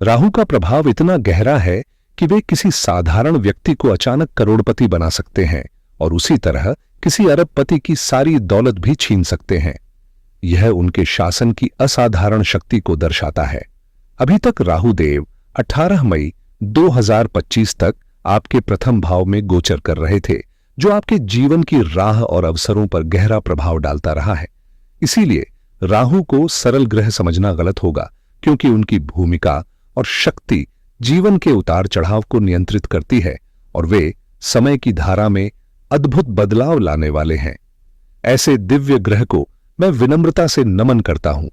राहु का प्रभाव इतना गहरा है कि वे किसी साधारण व्यक्ति को अचानक करोड़पति बना सकते हैं और उसी तरह किसी अरबपति की सारी दौलत भी छीन सकते हैं। यह उनके शासन की असाधारण शक्ति को दर्शाता है। अभी तक राहु देव 18 मई 2025 तक आपके प्रथम भाव में गोचर कर रहे थे, जो आपके जीवन की राह और अवसरों पर गहरा प्रभाव डालता रहा है। इसीलिए राहु को सरल ग्रह समझना गलत होगा, क्योंकि उनकी भूमिका और शक्ति जीवन के उतार चढ़ाव को नियंत्रित करती है और वे समय की धारा में अद्भुत बदलाव लाने वाले हैं। ऐसे दिव्य ग्रह को मैं विनम्रता से नमन करता हूं।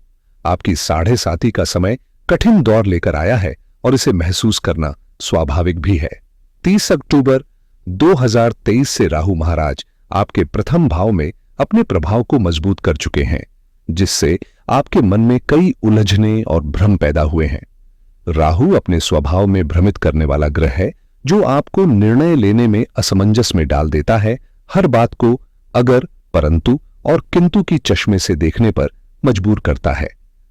आपकी 7:30 का समय कठिन दौर लेकर आया है और इसे महसूस करना स्वाभाविक भी है। 30 अक्टूबर 2023 से राहु महाराज आपके प्रथम भाव में अपने प्रभाव को मजबूत कर चुके हैं, जिससे आपके मन में कई उलझने और भ्रम पैदा हुए हैं। राहु अपने स्वभाव में भ्रमित करने वाला ग्रह है, जो आपको निर्णय लेने में असमंजस में डाल देता है, हर बात को अगर, परंतु और किंतु की चश्मे से देखने पर मजबूर करता है।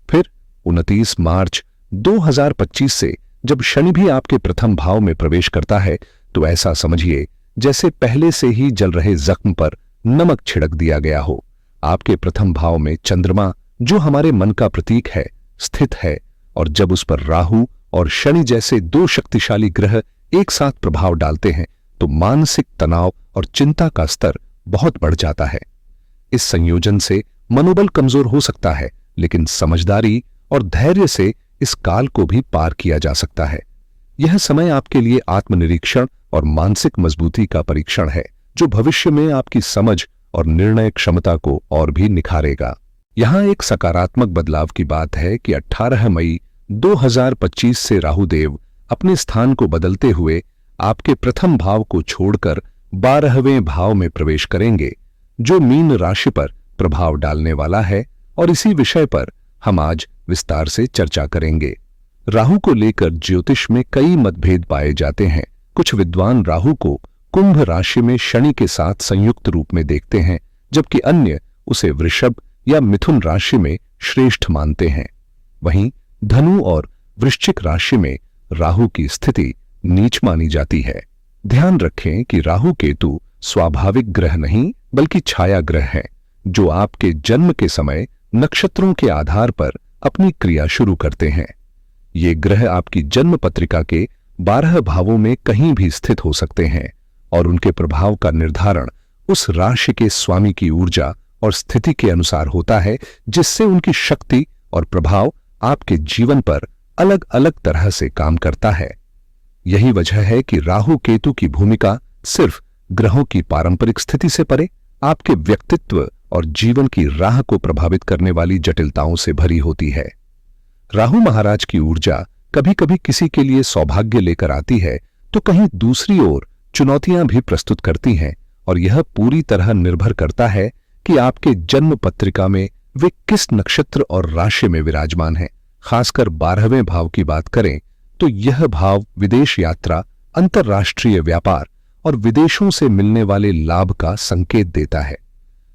फिर 29 मार्च 2025 से जब शनि भी आपके प्रथम भाव में प्रवेश करता है, तो ऐसा समझिए जैसे पहले से ही जल रहे जख्म पर नमक छिड़क दिया गया हो। आपके प्रथम भाव में चंद्रमा, जो हमारे मन का प्रतीक है, स्थित है, और जब उस पर राहु और शनि जैसे दो शक्तिशाली ग्रह एक साथ प्रभाव डालते हैं, तो मानसिक तनाव और चिंता का स्तर बहुत बढ़ जाता है। इस संयोजन से मनोबल कमजोर हो सकता है, लेकिन समझदारी और धैर्य से इस काल को भी पार किया जा सकता है। यह समय आपके लिए आत्मनिरीक्षण और मानसिक मजबूती का परीक्षण है, जो भविष्य में आपकी समझ और निर्णय क्षमता को और भी निखारेगा। यहां एक सकारात्मक बदलाव की बात है कि 18 मई 2025 से राहु देव अपने स्थान को बदलते हुए आपके प्रथम भाव को छोड़कर 12वें भाव में प्रवेश करेंगे, जो मीन राशि पर प्रभाव डालने वाला है, और इसी विषय पर हम आज विस्तार से चर्चा करेंगे। राहु को लेकर ज्योतिष में कई मतभेद पाए जाते हैं। कुछ विद्वान राहु को कुंभ राशि में शनि के साथ संयुक्त रूप में देखते हैं, जबकि अन्य उसे वृषभ या मिथुन राशि में श्रेष्ठ मानते हैं। वहीं धनु और वृश्चिक राशि में राहु की स्थिति नीच मानी जाती है। ध्यान रखें कि राहु केतु स्वाभाविक ग्रह नहीं, बल्कि छाया ग्रह हैं, जो आपके जन्म के समय नक्षत्रों के आधार पर अपनी क्रिया शुरू करते हैं। ये ग्रह आपकी जन्म पत्रिका के 12 भावों में कहीं भी स्थित हो सकते हैं, और उनके प्रभाव का निर्धारण उस राशि के स्वामी की ऊर्जा और स्थिति के अनुसार होता है, जिससे उनकी शक्ति और प्रभाव आपके जीवन पर अलग अलग तरह से काम करता है। यही वजह है कि राहु केतु की भूमिका सिर्फ ग्रहों की पारंपरिक स्थिति से परे आपके व्यक्तित्व और जीवन की राह को प्रभावित करने वाली जटिलताओं से भरी होती है। राहु महाराज की ऊर्जा कभी कभी किसी के लिए सौभाग्य लेकर आती है, तो कहीं दूसरी ओर चुनौतियां भी प्रस्तुत करती हैं, और यह पूरी तरह निर्भर करता है कि आपके जन्म पत्रिका में वे किस नक्षत्र और राशि में विराजमान हैं। खासकर 12वें भाव की बात करें तो यह भाव विदेश यात्रा, अंतर्राष्ट्रीय व्यापार और विदेशों से मिलने वाले लाभ का संकेत देता है।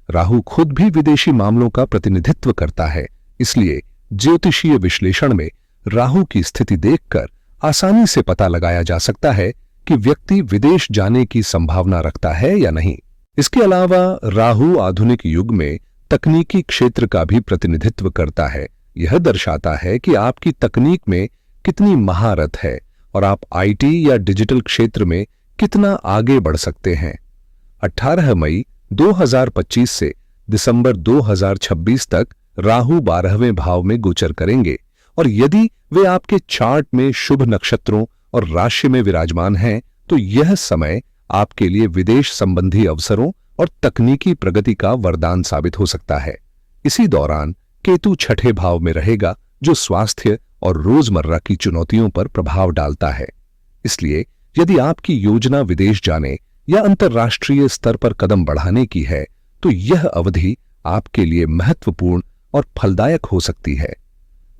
राहु खुद भी विदेशी मामलों का प्रतिनिधित्व करता है, इसलिए ज्योतिषीय विश्लेषण में राहु की स्थिति देखकर आसानी से पता लगाया जा सकता है कि व्यक्ति विदेश जाने की संभावना रखता है या नहीं। इसके अलावा राहु आधुनिक युग में तकनीकी क्षेत्र का भी प्रतिनिधित्व करता है। यह दर्शाता है कि आपकी तकनीक में कितनी महारत है और आप आईटी या डिजिटल क्षेत्र में कितना आगे बढ़ सकते हैं। 18 मई 2025 से दिसंबर 2026 तक राहु 12वें भाव में गोचर करेंगे, और यदि वे आपके चार्ट में शुभ नक्षत्रों और राशि में विराजमान हैं, तो यह समय आपके लिए विदेश संबंधी अवसरों और तकनीकी प्रगति का वरदान साबित हो सकता है। इसी दौरान केतु 6ठे भाव में रहेगा, जो स्वास्थ्य और रोजमर्रा की चुनौतियों पर प्रभाव डालता है। इसलिए यदि आपकी योजना विदेश जाने या अंतर्राष्ट्रीय स्तर पर कदम बढ़ाने की है, तो यह अवधि आपके लिए महत्वपूर्ण और फलदायक हो सकती है।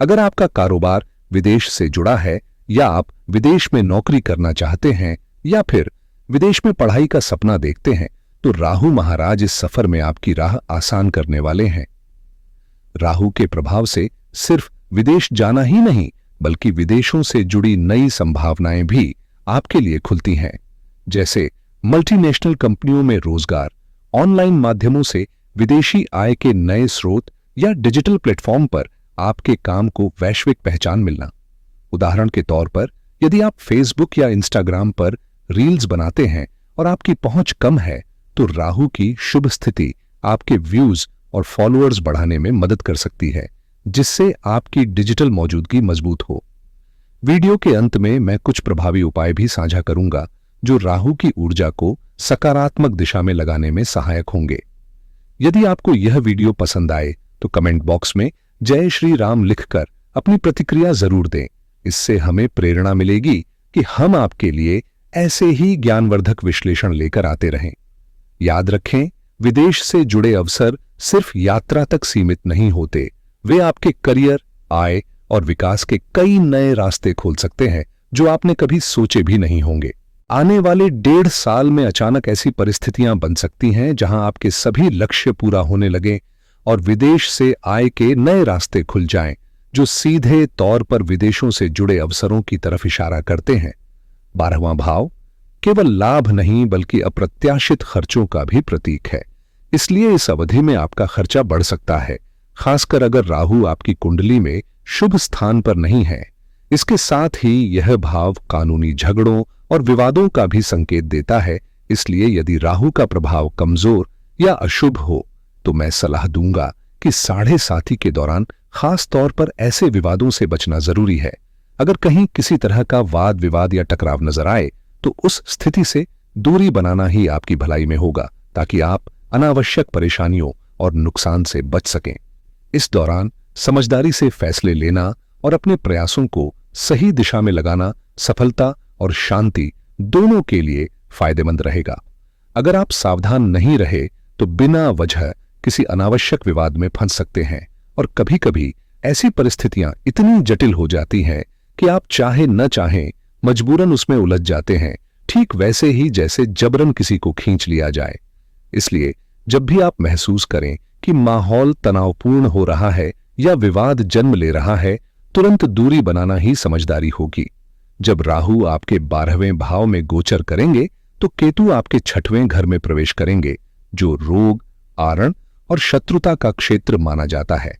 अगर आपका कारोबार विदेश से जुड़ा है, या आप विदेश में नौकरी करना चाहते हैं, या फिर विदेश में पढ़ाई का सपना देखते हैं, तो राहु महाराज इस सफर में आपकी राह आसान करने वाले हैं। राहु के प्रभाव से सिर्फ विदेश जाना ही नहीं, बल्कि विदेशों से जुड़ी नई संभावनाएं भी आपके लिए खुलती हैं। जैसे मल्टीनेशनल कंपनियों में रोजगार, ऑनलाइन माध्यमों से विदेशी आय के नए स्रोत या डिजिटल प्लेटफॉर्म पर आपके काम को वैश्विक पहचान मिलना। उदाहरण के तौर पर, यदि आप फेसबुक या इंस्टाग्राम पर रील्स बनाते हैं और आपकी पहुंच कम है, तो राहु की शुभ स्थिति आपके व्यूज और फॉलोअर्स बढ़ाने में मदद कर सकती है, जिससे आपकी डिजिटल मौजूदगी मजबूत हो। वीडियो के अंत में मैं कुछ प्रभावी उपाय भी साझा करूंगा जो राहु की ऊर्जा को सकारात्मक दिशा में लगाने में सहायक होंगे। यदि आपको यह वीडियो पसंद आए तो कमेंट बॉक्स में जय श्री राम लिखकर अपनी प्रतिक्रिया जरूर दें। इससे हमें प्रेरणा मिलेगी कि हम आपके लिए ऐसे ही ज्ञानवर्धक विश्लेषण लेकर आते रहें। याद रखें, विदेश से जुड़े अवसर सिर्फ यात्रा तक सीमित नहीं होते, वे आपके करियर, आय और विकास के कई नए रास्ते खोल सकते हैं जो आपने कभी सोचे भी नहीं होंगे। आने वाले 1.5 साल में अचानक ऐसी परिस्थितियां बन सकती हैं जहां आपके सभी लक्ष्य पूरा होने लगें और विदेश से आय के नए रास्ते खुल जाएं, जो सीधे तौर पर विदेशों से जुड़े अवसरों की तरफ इशारा करते हैं। 12वां भाव केवल लाभ नहीं बल्कि अप्रत्याशित खर्चों का भी प्रतीक है, इसलिए इस अवधि में आपका खर्चा बढ़ सकता है, खासकर अगर राहु आपकी कुंडली में शुभ स्थान पर नहीं है। इसके साथ ही यह भाव कानूनी झगड़ों और विवादों का भी संकेत देता है, इसलिए यदि राहु का प्रभाव कमजोर या अशुभ हो तो मैं सलाह दूंगा कि 7.5 के दौरान खास तौर पर ऐसे विवादों से बचना जरूरी है। अगर कहीं किसी तरह का वाद विवाद या टकराव नजर आए तो उस स्थिति से दूरी बनाना ही आपकी भलाई में होगा, ताकि आप अनावश्यक परेशानियों और नुकसान से बच सकें। इस दौरान समझदारी से फैसले लेना और अपने प्रयासों को सही दिशा में लगाना सफलता और शांति दोनों के लिए फायदेमंद रहेगा। अगर आप सावधान नहीं रहे तो बिना वजह किसी अनावश्यक विवाद में फंस सकते हैं और कभी-कभी ऐसी परिस्थितियां इतनी जटिल हो जाती हैं कि आप चाहे न चाहें मजबूरन उसमें उलझ जाते हैं, ठीक वैसे ही जैसे जबरन किसी को खींच लिया जाए। इसलिए जब भी आप महसूस करें कि माहौल तनावपूर्ण हो रहा है या विवाद जन्म ले रहा है, तुरंत दूरी बनाना ही समझदारी होगी। जब राहु आपके 12वें भाव में गोचर करेंगे तो केतु आपके 6वें घर में प्रवेश करेंगे, जो रोग, आरण और शत्रुता का क्षेत्र माना जाता है।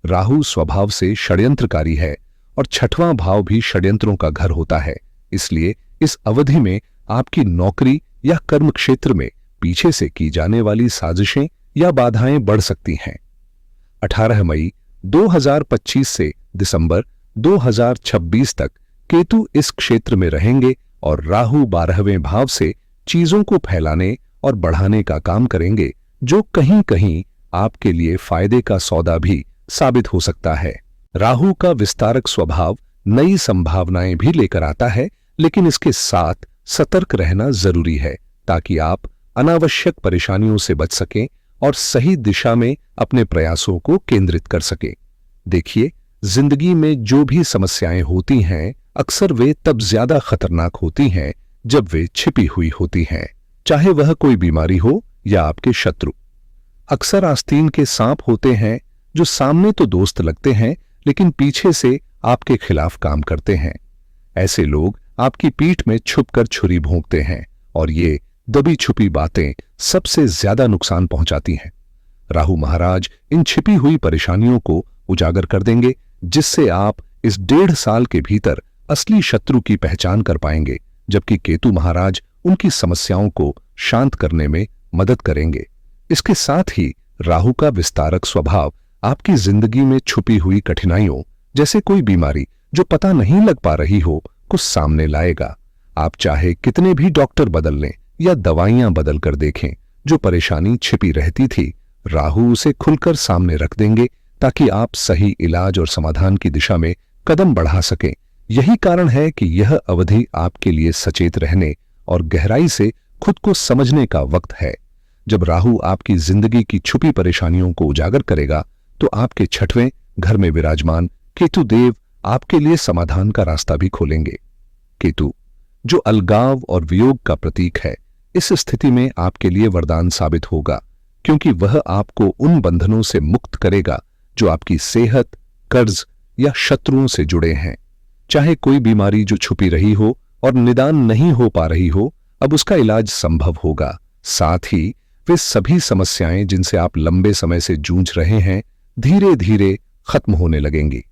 राहु स्वभाव से षड्यंत्रकारी है और 6वां भाव भी षड्यंत्रों का घर होता है, इसलिए इस अवधि में आपकी नौकरी या कर्म क्षेत्र में पीछे से की जाने वाली साजिशें या बाधाएं बढ़ सकती हैं। 18 मई 2025 से दिसंबर 2026 तक केतु इस क्षेत्र में रहेंगे और राहु 12वें भाव से चीजों को फैलाने और बढ़ाने का काम करेंगे, जो कहीं कहीं आपके लिए फायदे का सौदा भी साबित हो सकता है। राहु का विस्तारक स्वभाव नई संभावनाएं भी लेकर आता है, लेकिन इसके साथ सतर्क रहना जरूरी है ताकि आप अनावश्यक परेशानियों से बच सकें और सही दिशा में अपने प्रयासों को केंद्रित कर सकें। देखिए, जिंदगी में जो भी समस्याएं होती हैं, अक्सर वे तब ज्यादा खतरनाक होती हैं जब वे छिपी हुई होती हैं, चाहे वह कोई बीमारी हो या आपके शत्रु। अक्सर आस्तीन के सांप होते हैं जो सामने तो दोस्त लगते हैं लेकिन पीछे से आपके खिलाफ काम करते हैं। ऐसे लोग आपकी पीठ में छुपकर छुरी भोंकते हैं और ये दबी छुपी बातें सबसे ज्यादा नुकसान पहुंचाती हैं। राहु महाराज इन छिपी हुई परेशानियों को उजागर कर देंगे, जिससे आप इस 1.5 साल के भीतर असली शत्रु की पहचान कर पाएंगे, जबकि केतु महाराज उनकी समस्याओं को शांत करने में मदद करेंगे। इसके साथ ही राहु का विस्तारक स्वभाव आपकी जिंदगी में छुपी हुई कठिनाइयों, जैसे कोई बीमारी जो पता नहीं लग पा रही हो, को सामने लाएगा। आप चाहे कितने भी डॉक्टर बदल लें या दवाइयां बदल कर देखें, जो परेशानी छिपी रहती थी, राहु उसे खुलकर सामने रख देंगे ताकि आप सही इलाज और समाधान की दिशा में कदम बढ़ा सकें। यही कारण है कि यह अवधि आपके लिए सचेत रहने और गहराई से खुद को समझने का वक्त है। जब राहु आपकी जिंदगी की छुपी परेशानियों को उजागर करेगा तो आपके 6वें घर में विराजमान केतु देव आपके लिए समाधान का रास्ता भी खोलेंगे। केतु, जो अलगाव और वियोग का प्रतीक है, इस स्थिति में आपके लिए वरदान साबित होगा, क्योंकि वह आपको उन बंधनों से मुक्त करेगा जो आपकी सेहत, कर्ज या शत्रुओं से जुड़े हैं। चाहे कोई बीमारी जो छुपी रही हो और निदान नहीं हो पा रही हो, अब उसका इलाज संभव होगा। साथ ही वे सभी समस्याएं जिनसे आप लंबे समय से जूझ रहे हैं, धीरे धीरे खत्म होने लगेंगी।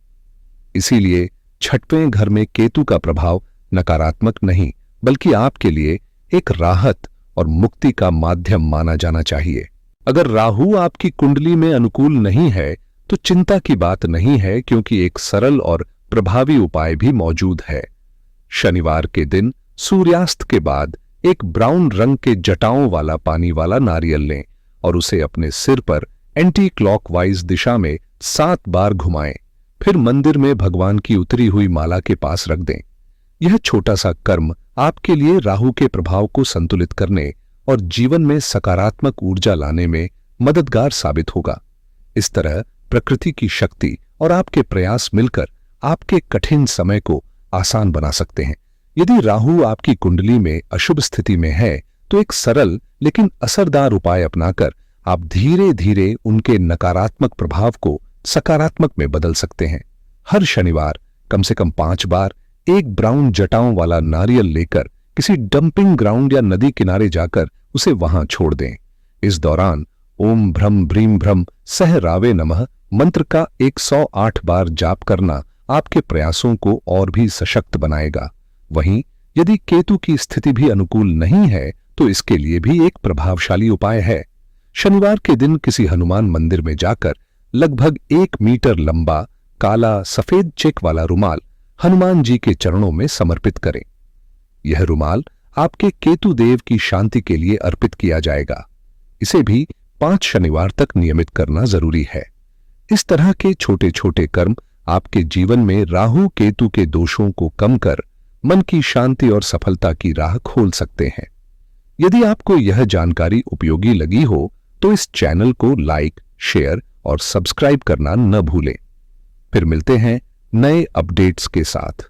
इसीलिए छठवें घर में केतु का प्रभाव नकारात्मक नहीं, बल्कि आपके लिए एक राहत और मुक्ति का माध्यम माना जाना चाहिए। अगर राहु आपकी कुंडली में अनुकूल नहीं है तो चिंता की बात नहीं है, क्योंकि एक सरल और प्रभावी उपाय भी मौजूद है। शनिवार के दिन सूर्यास्त के बाद एक ब्राउन रंग के जटाओं वाला पानी वाला नारियल लें और उसे अपने सिर पर एंटी क्लॉकवाइज दिशा में 7 बार घुमाएं। फिर मंदिर में भगवान की उतरी हुई माला के पास रख दें। यह छोटा सा कर्म आपके लिए राहु के प्रभाव को संतुलित करने और जीवन में सकारात्मक ऊर्जा लाने में मददगार साबित होगा। इस तरह प्रकृति की शक्ति और आपके प्रयास मिलकर आपके कठिन समय को आसान बना सकते हैं। यदि राहु आपकी कुंडली में अशुभ स्थिति में है तो एक सरल लेकिन असरदार उपाय अपनाकर आप धीरे धीरे उनके नकारात्मक प्रभाव को सकारात्मक में बदल सकते हैं। हर शनिवार कम से कम 5 बार एक ब्राउन जटाओं वाला नारियल लेकर किसी डंपिंग ग्राउंड या नदी किनारे जाकर उसे वहां छोड़ दें। इस दौरान ओम भ्रम भ्रीम भ्रम सह रावे नमः मंत्र का 108 बार जाप करना आपके प्रयासों को और भी सशक्त बनाएगा। वहीं यदि केतु की स्थिति भी अनुकूल नहीं है तो इसके लिए भी एक प्रभावशाली उपाय है। शनिवार के दिन किसी हनुमान मंदिर में जाकर लगभग 1 मीटर लंबा काला सफेद चेक वाला रुमाल हनुमान जी के चरणों में समर्पित करें। यह रुमाल आपके केतु देव की शांति के लिए अर्पित किया जाएगा। इसे भी 5 शनिवार तक नियमित करना जरूरी है। इस तरह के छोटे छोटे कर्म आपके जीवन में राहु केतु के दोषों को कम कर मन की शांति और सफलता की राह खोल सकते हैं। यदि आपको यह जानकारी उपयोगी लगी हो तो इस चैनल को लाइक, शेयर और सब्सक्राइब करना न भूलें। फिर मिलते हैं नए अपडेट्स के साथ।